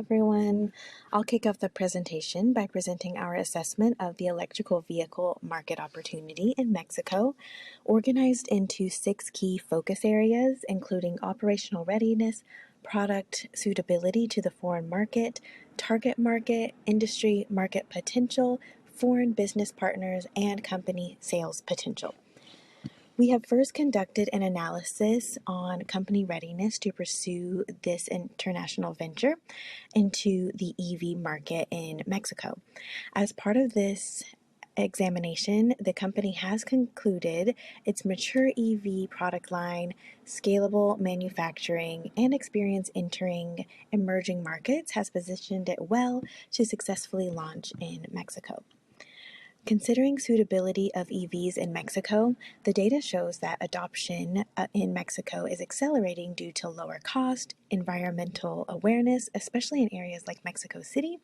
everyone. I'll kick off the presentation by presenting our assessment of the electrical vehicle market opportunity in Mexico, organized into 6 key focus areas, including operational readiness, product suitability to the foreign market, target market, industry market potential, foreign business partners, and company sales potential. We have first conducted an analysis on company readiness to pursue this international venture into the EV market in Mexico. As part of this examination, the company has concluded its mature EV product line, scalable manufacturing, and experience entering emerging markets has positioned it well to successfully launch in Mexico. Considering suitability of EVs in Mexico, the data shows that adoption in Mexico is accelerating due to lower cost, environmental awareness, especially in areas like Mexico City,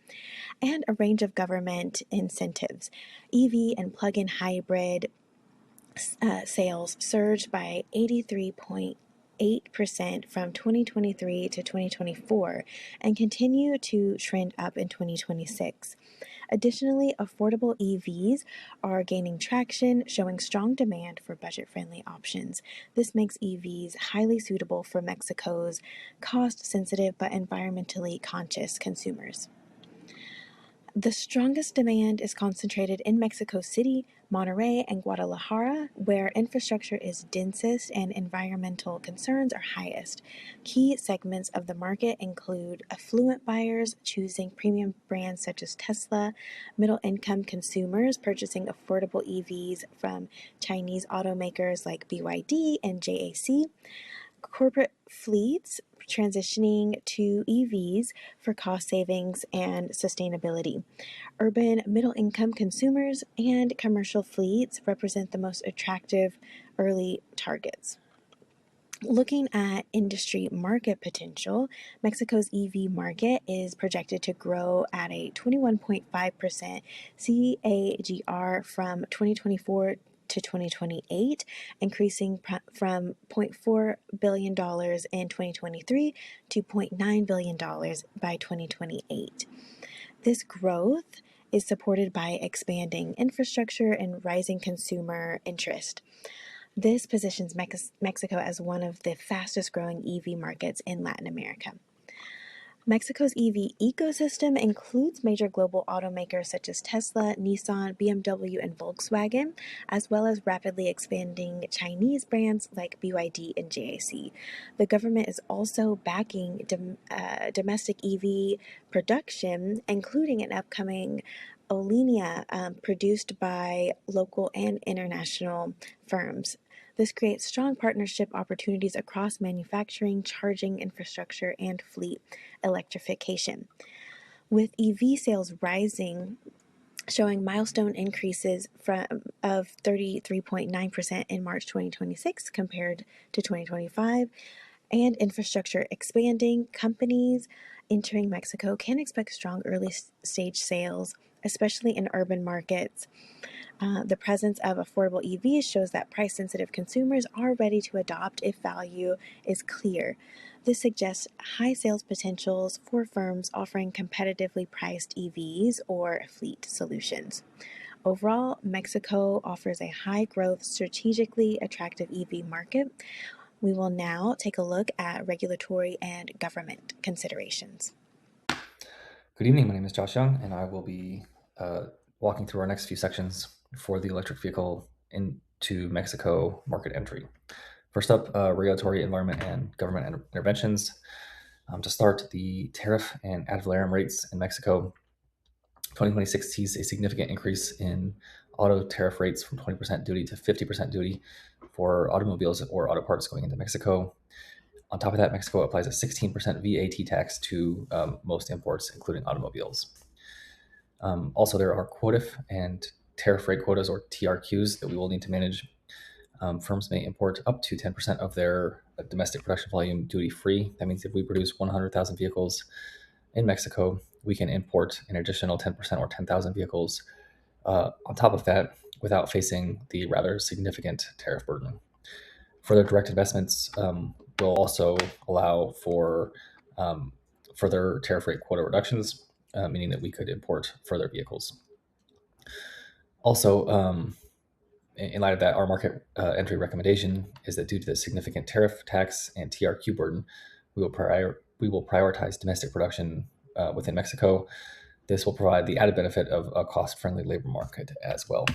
and a range of government incentives. EV and plug-in hybrid sales surged by 83.8% from 2023 to 2024 and continue to trend up in 2026. Additionally, affordable EVs are gaining traction, showing strong demand for budget-friendly options. This makes EVs highly suitable for Mexico's cost-sensitive but environmentally conscious consumers. The strongest demand is concentrated in Mexico City, Monterrey, and Guadalajara, where infrastructure is densest and environmental concerns are highest. Key segments of the market include affluent buyers choosing premium brands such as Tesla, middle-income consumers purchasing affordable EVs from Chinese automakers like BYD and JAC, corporate fleets transitioning to EVs for cost savings and sustainability. Urban middle-income consumers and commercial fleets represent the most attractive early targets. Looking at industry market potential, Mexico's EV market is projected to grow at a 21.5% CAGR from 2024 to 2028, increasing from $0.4 billion in 2023 to $0.9 billion by 2028. This growth is supported by expanding infrastructure and rising consumer interest. This positions Mexico as one of the fastest growing EV markets in Latin America. Mexico's EV ecosystem includes major global automakers such as Tesla, Nissan, BMW, and Volkswagen, as well as rapidly expanding Chinese brands like BYD and JAC. The government is also backing domestic EV production, including an upcoming Lilia produced by local and international firms. This creates strong partnership opportunities across manufacturing, charging infrastructure, and fleet electrification. With EV sales rising, showing milestone increases of 33.9% in March 2026 compared to 2025, and infrastructure expanding, companies entering Mexico can expect strong early stage sales, especially in urban markets. The presence of affordable EVs shows that price-sensitive consumers are ready to adopt if value is clear. This suggests high sales potentials for firms offering competitively priced EVs or fleet solutions. Overall, Mexico offers a high-growth, strategically attractive EV market. We will now take a look at regulatory and government considerations. Good evening, my name is Josh Young, and I will be walking through our next few sections for the electric vehicle into Mexico market entry. First up, regulatory, environment, and government interventions. To start, the tariff and ad valorem rates in Mexico. 2026 sees a significant increase in auto tariff rates from 20% duty to 50% duty for automobiles or auto parts going into Mexico. On top of that, Mexico applies a 16% VAT tax to most imports, including automobiles. Also, there are quota and tariff rate quotas, or TRQs, that we will need to manage. Firms may import up to 10% of their domestic production volume duty-free. That means if we produce 100,000 vehicles in Mexico, we can import an additional 10% or 10,000 vehicles on top of that without facing the rather significant tariff burden. Further direct investments will also allow for further tariff rate quota reductions, meaning that we could import further vehicles. Also, in light of that, our market entry recommendation is that due to the significant tariff, tax, and TRQ burden, we will prioritize domestic production within Mexico. This will provide the added benefit of a cost-friendly labor market as well.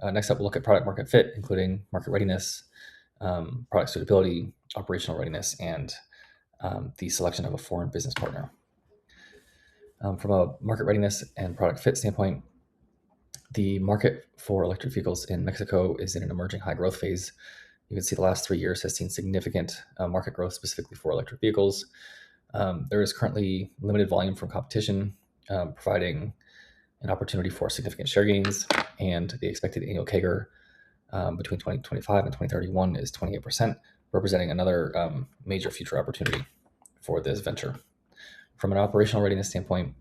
Next up, we'll look at product market fit, including market readiness, product suitability, operational readiness, and the selection of a foreign business partner. From a market readiness and product fit standpoint, the market for electric vehicles in Mexico is in an emerging high growth phase. You can see the last 3 years has seen significant market growth specifically for electric vehicles. There is currently limited volume from competition, providing an opportunity for significant share gains, and the expected annual CAGR between 2025 and 2031 is 28%, representing another major future opportunity for this venture. From an operational readiness standpoint,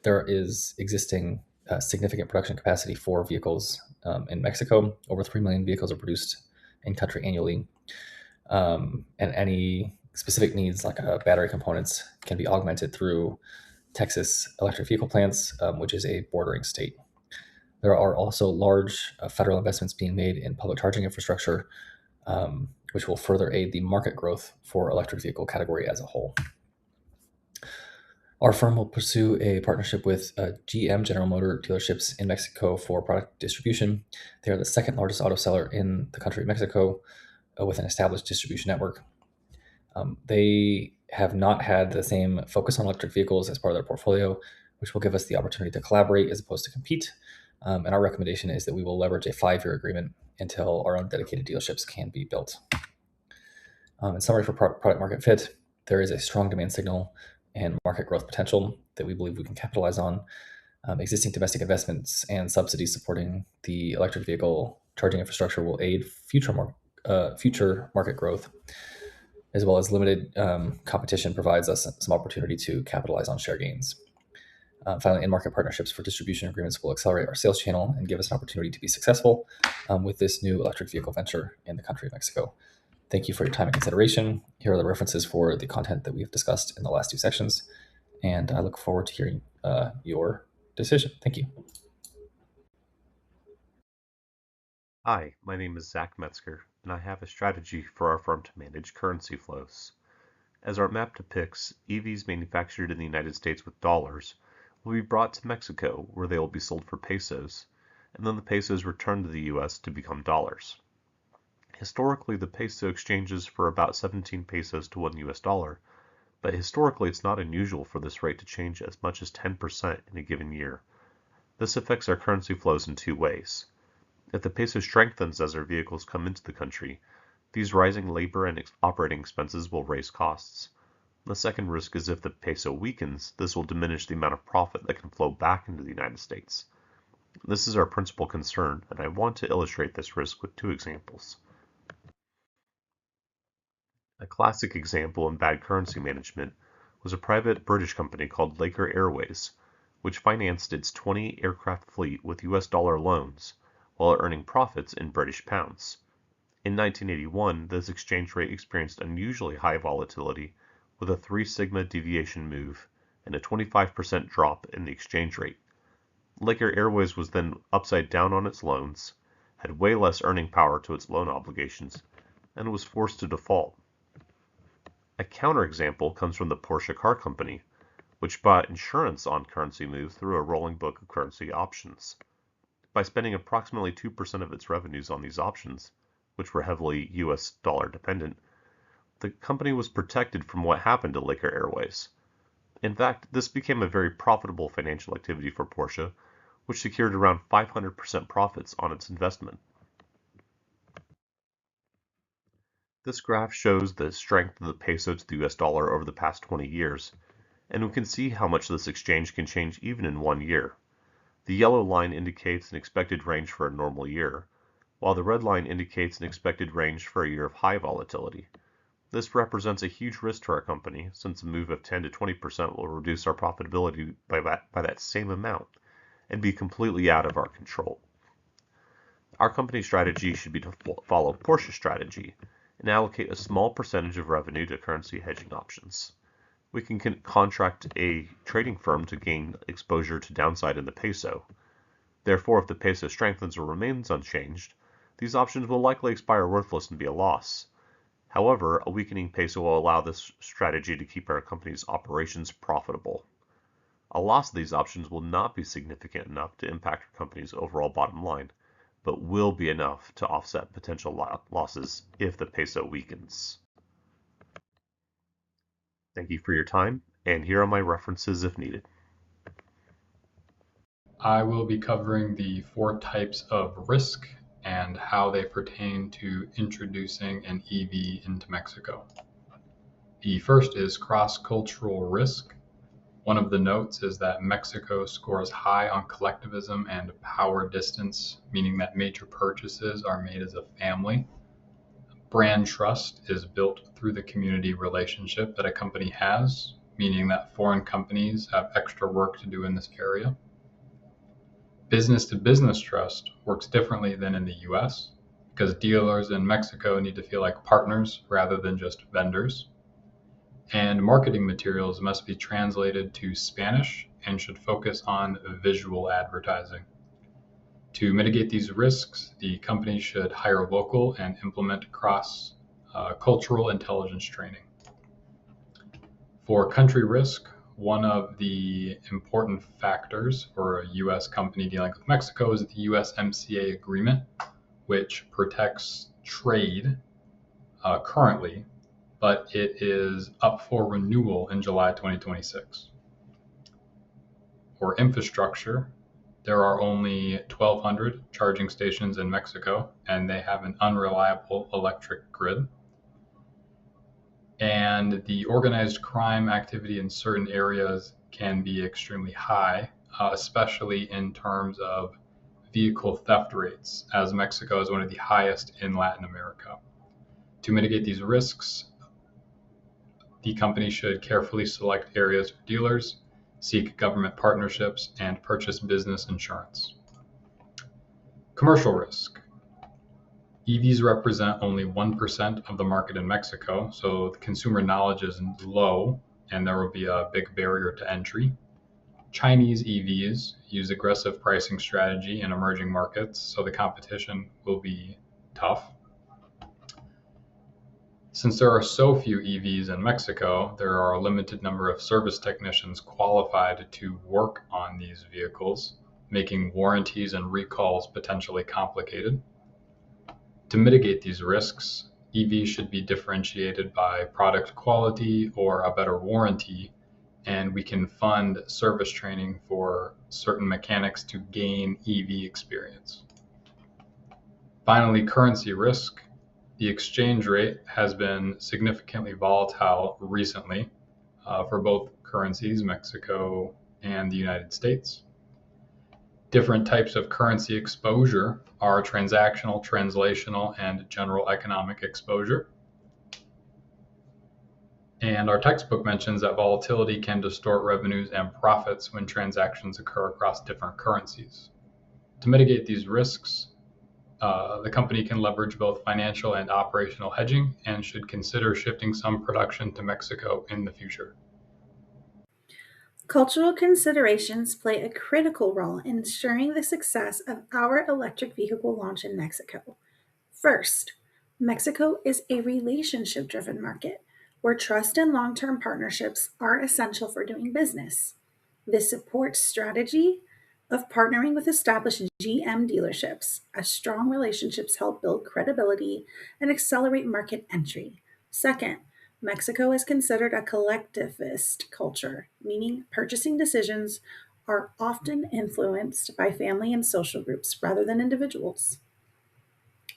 there is existing significant production capacity for vehicles in Mexico. Over 3 million vehicles are produced in country annually. And any specific needs like battery components can be augmented through Texas electric vehicle plants, which is a bordering state. There are also large federal investments being made in public charging infrastructure, which will further aid the market growth for electric vehicle category as a whole. Our firm will pursue a partnership with GM General Motor dealerships in Mexico for product distribution. They are the second largest auto seller in the country of Mexico with an established distribution network. They have not had the same focus on electric vehicles as part of their portfolio, which will give us the opportunity to collaborate as opposed to compete. And our recommendation is that we will leverage a 5-year agreement until our own dedicated dealerships can be built. In summary, for product market fit, there is a strong demand signal and market growth potential that we believe we can capitalize on. Existing domestic investments and subsidies supporting the electric vehicle charging infrastructure will aid future market growth, as well as limited competition provides us some opportunity to capitalize on share gains. Finally, in-market partnerships for distribution agreements will accelerate our sales channel and give us an opportunity to be successful with this new electric vehicle venture in the country of Mexico. Thank you for your time and consideration. Here are the references for the content that we've discussed in the last 2 sections, and I look forward to hearing your decision. Thank you. Hi, my name is Zach Metzger, and I have a strategy for our firm to manage currency flows. As our map depicts, EVs manufactured in the United States with dollars will be brought to Mexico, where they will be sold for pesos, and then the pesos returned to the US to become dollars. Historically, the peso exchanges for about 17 pesos to 1 US dollar, but historically it's not unusual for this rate to change as much as 10% in a given year. This affects our currency flows in 2 ways. If the peso strengthens as our vehicles come into the country, these rising labor and operating expenses will raise costs. The second risk is if the peso weakens, this will diminish the amount of profit that can flow back into the United States. This is our principal concern, and I want to illustrate this risk with 2 examples. A classic example in bad currency management was a private British company called Laker Airways, which financed its 20 aircraft fleet with US dollar loans while earning profits in British pounds. In 1981, this exchange rate experienced unusually high volatility with a 3 sigma deviation move and a 25% drop in the exchange rate. Laker Airways was then upside down on its loans, had way less earning power to its loan obligations, and was forced to default. A counterexample comes from the Porsche car company, which bought insurance on currency moves through a rolling book of currency options. By spending approximately 2% of its revenues on these options, which were heavily US dollar dependent, the company was protected from what happened to Laker Airways. In fact, this became a very profitable financial activity for Porsche, which secured around 500% profits on its investment. This graph shows the strength of the peso to the US dollar over the past 20 years, and we can see how much this exchange can change even in 1 year. The yellow line indicates an expected range for a normal year, while the red line indicates an expected range for a year of high volatility. This represents a huge risk to our company, since a move of 10 to 20% will reduce our profitability by that same amount and be completely out of our control. Our company's strategy should be to follow Porsche's strategy and allocate a small percentage of revenue to currency hedging options. We can contract a trading firm to gain exposure to downside in the peso. Therefore, if the peso strengthens or remains unchanged, these options will likely expire worthless and be a loss. However, a weakening peso will allow this strategy to keep our company's operations profitable. A loss of these options will not be significant enough to impact our company's overall bottom line, but will be enough to offset potential losses if the peso weakens. Thank you for your time, and here are my references if needed. I will be covering the 4 types of risk and how they pertain to introducing an EV into Mexico. The first is cross-cultural risk. One of the notes is that Mexico scores high on collectivism and power distance, meaning that major purchases are made as a family. Brand trust is built through the community relationship that a company has, meaning that foreign companies have extra work to do in this area. Business-to-business trust works differently than in the US because dealers in Mexico need to feel like partners rather than just vendors. And marketing materials must be translated to Spanish and should focus on visual advertising. To mitigate these risks, the company should hire local and implement cross-cultural intelligence training. For country risk, one of the important factors for a U.S. company dealing with Mexico is the USMCA agreement, which protects trade currently, but it is up for renewal in July 2026. For infrastructure, there are only 1,200 charging stations in Mexico, and they have an unreliable electric grid. And the organized crime activity in certain areas can be extremely high, especially in terms of vehicle theft rates, as Mexico is one of the highest in Latin America. To mitigate these risks, the company should carefully select areas for dealers, seek government partnerships, and purchase business insurance. Commercial risk. EVs represent only 1% of the market in Mexico, so the consumer knowledge is low and there will be a big barrier to entry. Chinese EVs use aggressive pricing strategy in emerging markets, so the competition will be tough. Since there are so few EVs in Mexico, there are a limited number of service technicians qualified to work on these vehicles, making warranties and recalls potentially complicated. To mitigate these risks, EVs should be differentiated by product quality or a better warranty, and we can fund service training for certain mechanics to gain EV experience. Finally, currency risk. The exchange rate has been significantly volatile recently for both currencies, Mexico and the United States. Different types of currency exposure are transactional, translational, and general economic exposure. And our textbook mentions that volatility can distort revenues and profits when transactions occur across different currencies. To mitigate these risks, the company can leverage both financial and operational hedging and should consider shifting some production to Mexico in the future. Cultural considerations play a critical role in ensuring the success of our electric vehicle launch in Mexico. First, Mexico is a relationship-driven market where trust and long-term partnerships are essential for doing business. This supports strategy of partnering with established GM dealerships, as strong relationships help build credibility and accelerate market entry. Second, Mexico is considered a collectivist culture, meaning purchasing decisions are often influenced by family and social groups rather than individuals.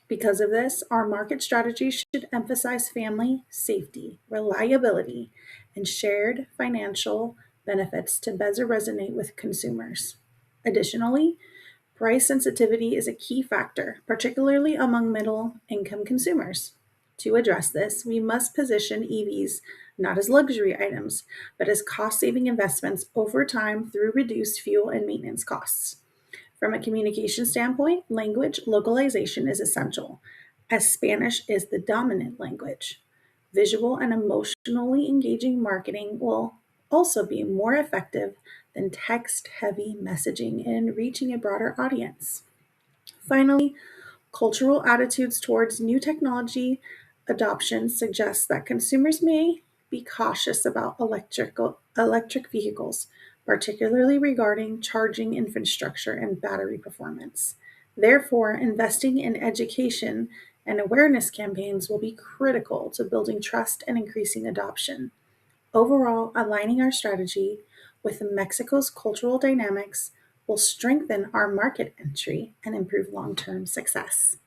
Because of this, our market strategy should emphasize family, safety, reliability, and shared financial benefits to better resonate with consumers. Additionally, price sensitivity is a key factor, particularly among middle income consumers. To address this, we must position EVs not as luxury items, but as cost saving investments over time through reduced fuel and maintenance costs. From a communication standpoint, language localization is essential, as Spanish is the dominant language. Visual and emotionally engaging marketing will also be more effective than text heavy messaging in reaching a broader audience. Finally, cultural attitudes towards new technology adoption suggest that consumers may be cautious about electric vehicles, particularly regarding charging infrastructure and battery performance. Therefore, investing in education and awareness campaigns will be critical to building trust and increasing adoption. Overall, aligning our strategy with Mexico's cultural dynamics will strengthen our market entry and improve long term success.